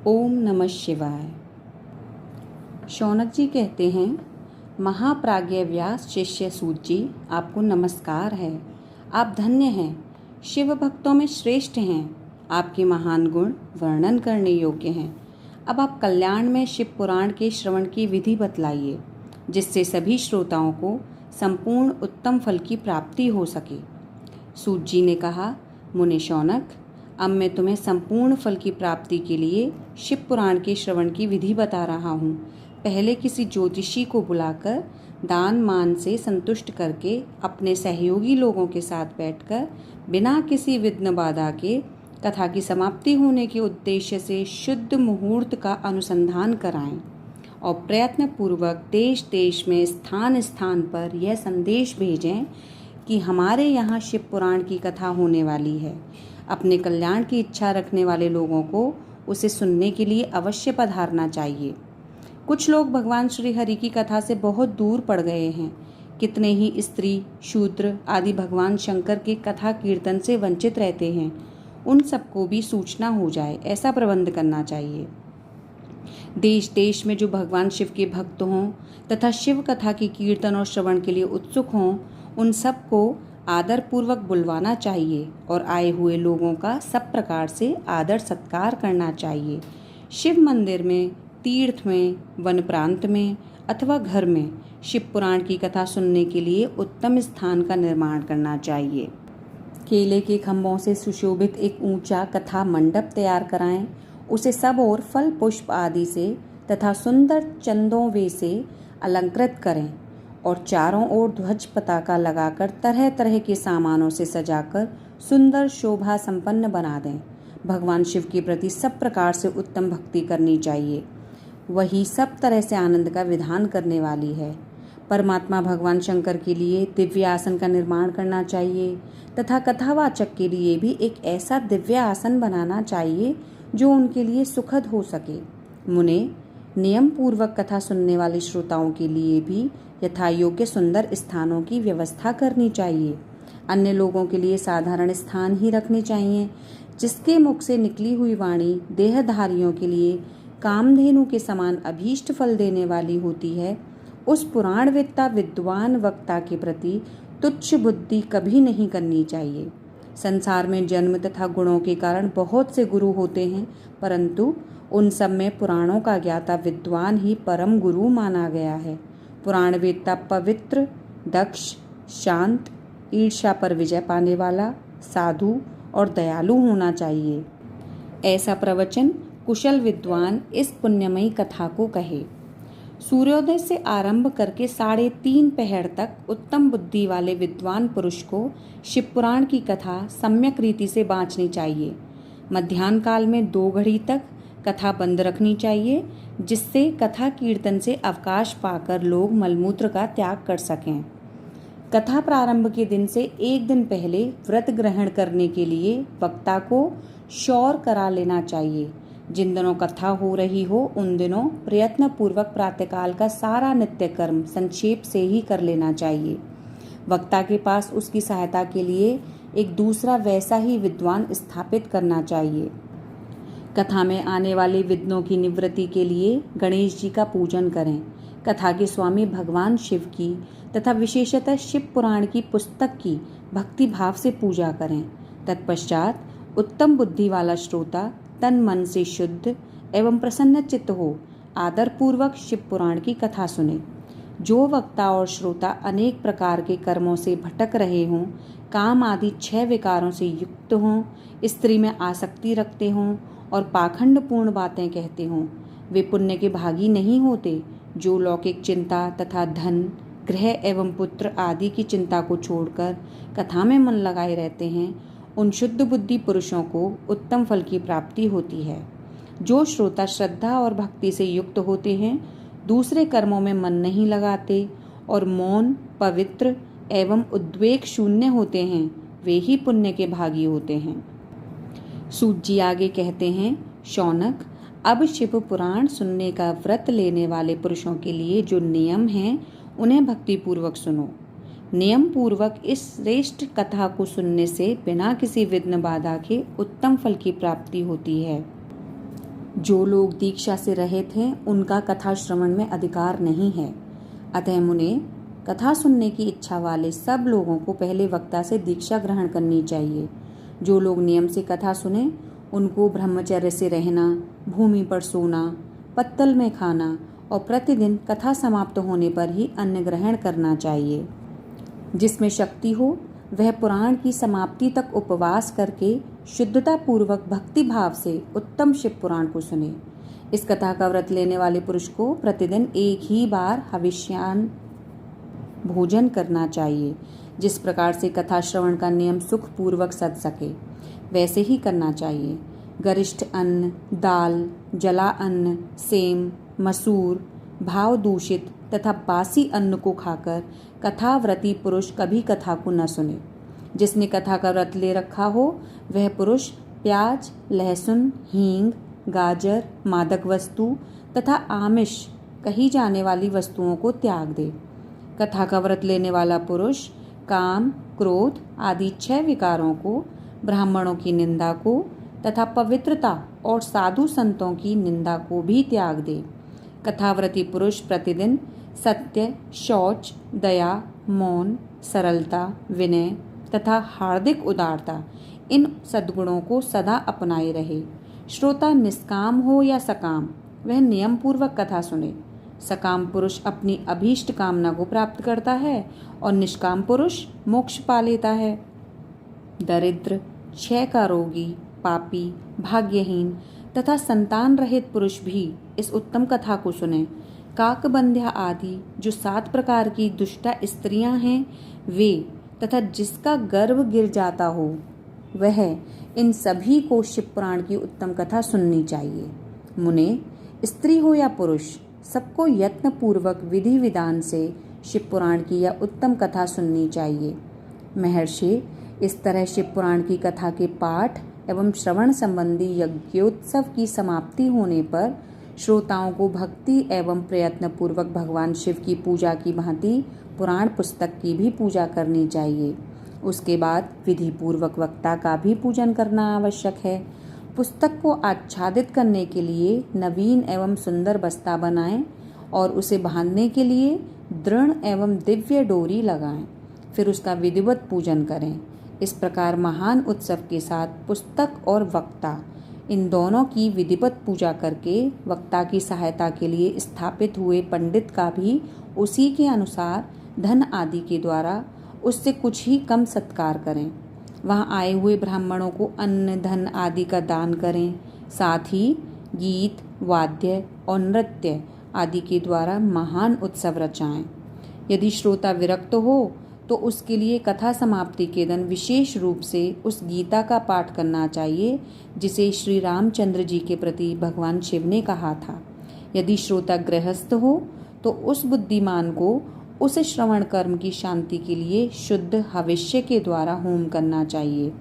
ओम नमः शिवाय। शौनक जी कहते हैं, महाप्राज्ञ व्यास शिष्य सूत जी, आपको नमस्कार है। आप धन्य हैं, शिव भक्तों में श्रेष्ठ हैं। आपके महान गुण वर्णन करने योग्य हैं। अब आप कल्याण में शिव पुराण के श्रवण की विधि बतलाइए, जिससे सभी श्रोताओं को संपूर्ण उत्तम फल की प्राप्ति हो सके। सूत जी ने कहा, मुनि शौनक, अब मैं तुम्हें संपूर्ण फल की प्राप्ति के लिए शिव पुराण के श्रवण की विधि बता रहा हूँ। पहले किसी ज्योतिषी को बुलाकर दान मान से संतुष्ट करके अपने सहयोगी लोगों के साथ बैठकर बिना किसी विघ्न बाधा के कथा की समाप्ति होने के उद्देश्य से शुद्ध मुहूर्त का अनुसंधान कराएं और प्रयत्न पूर्वक देश देश में स्थान स्थान पर यह संदेश भेजें कि हमारे यहाँ शिव पुराण की कथा होने वाली है। अपने कल्याण की इच्छा रखने वाले लोगों को उसे सुनने के लिए अवश्य पधारना चाहिए। कुछ लोग भगवान श्री हरि की कथा से बहुत दूर पड़ गए हैं। कितने ही स्त्री, शूद्र आदि भगवान शंकर के कथा कीर्तन से वंचित रहते हैं। उन सबको भी सूचना हो जाए, ऐसा प्रबंध करना चाहिए। देश देश में जो भगवान शिव के भक्त हों तथा शिव कथा की कीर्तन और श्रवण के लिए उत्सुक हों, उन सबको आदर पूर्वक बुलवाना चाहिए और आए हुए लोगों का सब प्रकार से आदर सत्कार करना चाहिए। शिव मंदिर में, तीर्थ में, वन प्रांत में अथवा घर में शिव पुराण की कथा सुनने के लिए उत्तम स्थान का निर्माण करना चाहिए। केले के खंभों से सुशोभित एक ऊंचा कथा मंडप तैयार कराएं। उसे सब ओर फल पुष्प आदि से तथा सुंदर चंदों वे से अलंकृत करें और चारों ओर ध्वज पताका लगाकर तरह तरह के सामानों से सजाकर सुंदर शोभा संपन्न बना दें। भगवान शिव के प्रति सब प्रकार से उत्तम भक्ति करनी चाहिए। वही सब तरह से आनंद का विधान करने वाली है। परमात्मा भगवान शंकर के लिए दिव्य आसन का निर्माण करना चाहिए तथा कथावाचक के लिए भी एक ऐसा दिव्य आसन बनाना चाहिए जो उनके लिए सुखद हो सके। मुने, नियम पूर्वक कथा सुनने वाले श्रोताओं के लिए भी यथा योग्य सुंदर स्थानों की व्यवस्था करनी चाहिए। अन्य लोगों के लिए साधारण स्थान ही रखने चाहिए। जिसके मुख से निकली हुई वाणी देहधारियों के लिए कामधेनु के समान अभीष्ट फल देने वाली होती है, उस पुराणवेत्ता विद्वान वक्ता के प्रति तुच्छ बुद्धि कभी नहीं करनी चाहिए। संसार में जन्म तथा गुणों के कारण बहुत से गुरु होते हैं, परंतु उन सब में पुराणों का ज्ञाता विद्वान ही परम गुरु माना गया है। पुराणवेत्ता पवित्र, दक्ष, शांत, ईर्ष्या पर विजय पाने वाला, साधु और दयालु होना चाहिए। ऐसा प्रवचन कुशल विद्वान इस पुण्यमयी कथा को कहे। सूर्योदय से आरंभ करके 3:30 पहर तक उत्तम बुद्धि वाले विद्वान पुरुष को शिव पुराण की कथा सम्यक रीति से बाँचनी चाहिए। मध्याह्न काल में 2 घड़ी तक कथा बंद रखनी चाहिए, जिससे कथा कीर्तन से अवकाश पाकर लोग मलमूत्र का त्याग कर सकें। कथा प्रारंभ के दिन से 1 दिन पहले व्रत ग्रहण करने के लिए वक्ता को शौर करा लेना चाहिए। जिन दिनों कथा हो रही हो उन दिनों प्रयत्न पूर्वक प्रातःकाल का सारा नित्य कर्म संक्षेप से ही कर लेना चाहिए। वक्ता के पास उसकी सहायता के लिए एक दूसरा वैसा ही विद्वान स्थापित करना चाहिए। कथा में आने वाले विघ्नों की निवृत्ति के लिए गणेश जी का पूजन करें। कथा के स्वामी भगवान शिव की तथा विशेषतः शिव पुराण की पुस्तक की भक्ति भाव से पूजा करें। तत्पश्चात उत्तम बुद्धि वाला श्रोता तन मन से शुद्ध एवं प्रसन्न चित्त हो आदर पूर्वक शिव पुराण की कथा सुने। जो वक्ता और श्रोता अनेक प्रकार के कर्मों से भटक रहे हों, काम आदि 6 विकारों से युक्त हों, स्त्री में आसक्ति रखते हों और पाखंडपूर्ण बातें कहते हों, वे पुण्य के भागी नहीं होते। जो लौकिक चिंता तथा धन, गृह एवं पुत्र आदि की चिंता को छोड़कर कथा में मन लगाए रहते हैं, उन शुद्ध बुद्धि पुरुषों को उत्तम फल की प्राप्ति होती है। जो श्रोता श्रद्धा और भक्ति से युक्त होते हैं, दूसरे कर्मों में मन नहीं लगाते और मौन, पवित्र एवं उद्वेग शून्य होते हैं, वे ही पुण्य के भागी होते हैं। सूत जी आगे कहते हैं, शौनक, अब शिव पुराण सुनने का व्रत लेने वाले पुरुषों के लिए जो नियम हैं, उन्हें भक्ति पूर्वक सुनो। नियम पूर्वक इस श्रेष्ठ कथा को सुनने से बिना किसी विघ्न बाधा के उत्तम फल की प्राप्ति होती है। जो लोग दीक्षा से रहित हैं उनका कथा श्रवण में अधिकार नहीं है। अतः मुने, कथा सुनने की इच्छा वाले सब लोगों को पहले वक्ता से दीक्षा ग्रहण करनी चाहिए। जो लोग नियम से कथा सुने उनको ब्रह्मचर्य से रहना, भूमि पर सोना, पत्तल में खाना और प्रतिदिन कथा समाप्त होने पर ही अन्न ग्रहण करना चाहिए। जिसमें शक्ति हो वह पुराण की समाप्ति तक उपवास करके शुद्धता पूर्वक भक्ति भाव से उत्तम शिव पुराण को सुने। इस कथा का व्रत लेने वाले पुरुष को प्रतिदिन एक ही बार हविष्यान भोजन करना चाहिए। जिस प्रकार से कथा श्रवण का नियम सुख पूर्वक सध सके वैसे ही करना चाहिए। गरिष्ठ अन्न, दाल, जला अन्न, सेम, मसूर, भाव दूषित तथा बासी अन्न को खाकर कथाव्रती पुरुष कभी कथा को न सुने। जिसने कथा का व्रत ले रखा हो वह पुरुष प्याज, लहसुन, हींग, गाजर, मादक वस्तु तथा आमिष कही जाने वाली वस्तुओं को त्याग दे। कथा का व्रत लेने वाला पुरुष काम, क्रोध आदि 6 विकारों को, ब्राह्मणों की निंदा को तथा पवित्रता और साधु संतों की निंदा को भी त्याग दे। कथाव्रती पुरुष प्रतिदिन सत्य, शौच, दया, मौन, सरलता, विनय तथा हार्दिक उदारता इन सद्गुणों को सदा अपनाए रहे। श्रोता निष्काम हो या सकाम वह नियम पूर्वक कथा सुने। सकाम पुरुष अपनी अभीष्ट कामना को प्राप्त करता है और निष्काम पुरुष मोक्ष पा लेता है। दरिद्र, क्षय का रोगी, पापी, भाग्यहीन तथा संतान रहित पुरुष भी इस उत्तम कथा को सुने। काकबंध्या आदि जो 7 प्रकार की दुष्टा स्त्रियां हैं वे तथा जिसका गर्भ गिर जाता हो वह इन सभी को शिव पुराण की उत्तम कथा सुननी चाहिए। मुने, स्त्री हो या पुरुष सबको यत्न पूर्वक विधि विधान से शिव पुराण की यह उत्तम कथा सुननी चाहिए। महर्षि, इस तरह शिव पुराण की कथा के पाठ एवं श्रवण संबंधी यज्ञोत्सव की समाप्ति होने पर श्रोताओं को भक्ति एवं प्रयत्न पूर्वक भगवान शिव की पूजा की भांति पुराण पुस्तक की भी पूजा करनी चाहिए। उसके बाद विधि पूर्वक वक्ता का भी पूजन करना आवश्यक है। पुस्तक को आच्छादित करने के लिए नवीन एवं सुंदर बस्ता बनाएं और उसे बांधने के लिए दृढ़ एवं दिव्य डोरी लगाएं। फिर उसका विधिवत पूजन करें। इस प्रकार महान उत्सव के साथ पुस्तक और वक्ता इन दोनों की विधिवत पूजा करके वक्ता की सहायता के लिए स्थापित हुए पंडित का भी उसी के अनुसार धन आदि के द्वारा उससे कुछ ही कम सत्कार करें। वहाँ आए हुए ब्राह्मणों को अन्न, धन आदि का दान करें। साथ ही गीत, वाद्य और नृत्य आदि के द्वारा महान उत्सव रचाएं। यदि श्रोता विरक्त हो तो उसके लिए कथा समाप्ति के दिन विशेष रूप से उस गीता का पाठ करना चाहिए जिसे श्री रामचंद्र जी के प्रति भगवान शिव ने कहा था। यदि श्रोता गृहस्थ हो तो उस बुद्धिमान को उस श्रवण कर्म की शांति के लिए शुद्ध हविष्य के द्वारा होम करना चाहिए।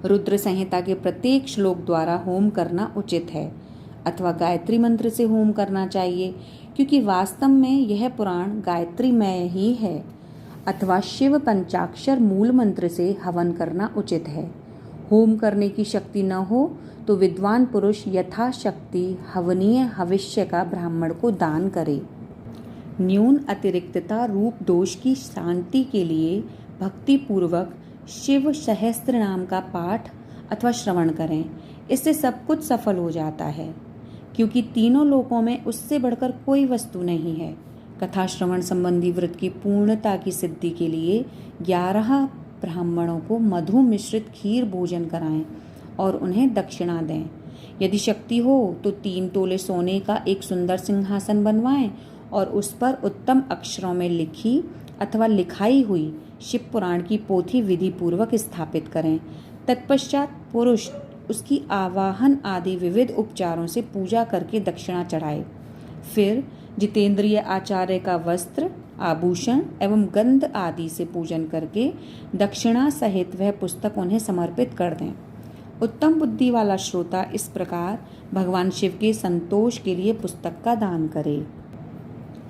रुद्र संहिता के प्रत्येक श्लोक द्वारा होम करना उचित है अथवा गायत्री मंत्र से होम करना चाहिए, क्योंकि वास्तव में यह पुराण गायत्रीमय ही है। अथवा शिव पंचाक्षर मूल मंत्र से हवन करना उचित है। होम करने की शक्ति न हो तो विद्वान पुरुष यथाशक्ति हवनीय हविष्य का ब्राह्मण को दान करे। न्यून अतिरिक्तता रूप दोष की शांति के लिए भक्ति पूर्वक शिव सहस्त्र नाम का पाठ अथवा श्रवण करें। इससे सब कुछ सफल हो जाता है, क्योंकि तीनों लोकों में उससे बढ़कर कोई वस्तु नहीं है। कथा श्रवण संबंधी व्रत की पूर्णता की सिद्धि के लिए 11 ब्राह्मणों को मधु मिश्रित खीर भोजन कराएं और उन्हें दक्षिणा दें। यदि शक्ति हो तो 3 तोले सोने का एक सुंदर सिंहासन बनवाएं और उस पर उत्तम अक्षरों में लिखी अथवा लिखाई हुई शिव पुराण की पोथी विधि पूर्वक स्थापित करें। तत्पश्चात पुरुष उसकी आवाहन आदि विविध उपचारों से पूजा करके दक्षिणा चढ़ाए। फिर जितेंद्रिय आचार्य का वस्त्र, आभूषण एवं गंध आदि से पूजन करके दक्षिणा सहित वह पुस्तक उन्हें समर्पित कर दें। उत्तम बुद्धि वाला श्रोता इस प्रकार भगवान शिव के संतोष के लिए पुस्तक का दान करे।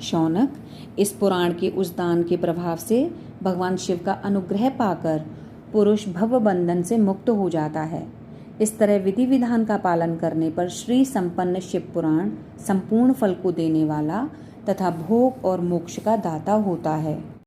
शौनक, इस पुराण के उस दान के प्रभाव से भगवान शिव का अनुग्रह पाकर पुरुष भव बंधन से मुक्त हो जाता है। इस तरह विधि विधान का पालन करने पर श्री संपन्न शिव पुराण संपूर्ण फल को देने वाला तथा भोग और मोक्ष का दाता होता है।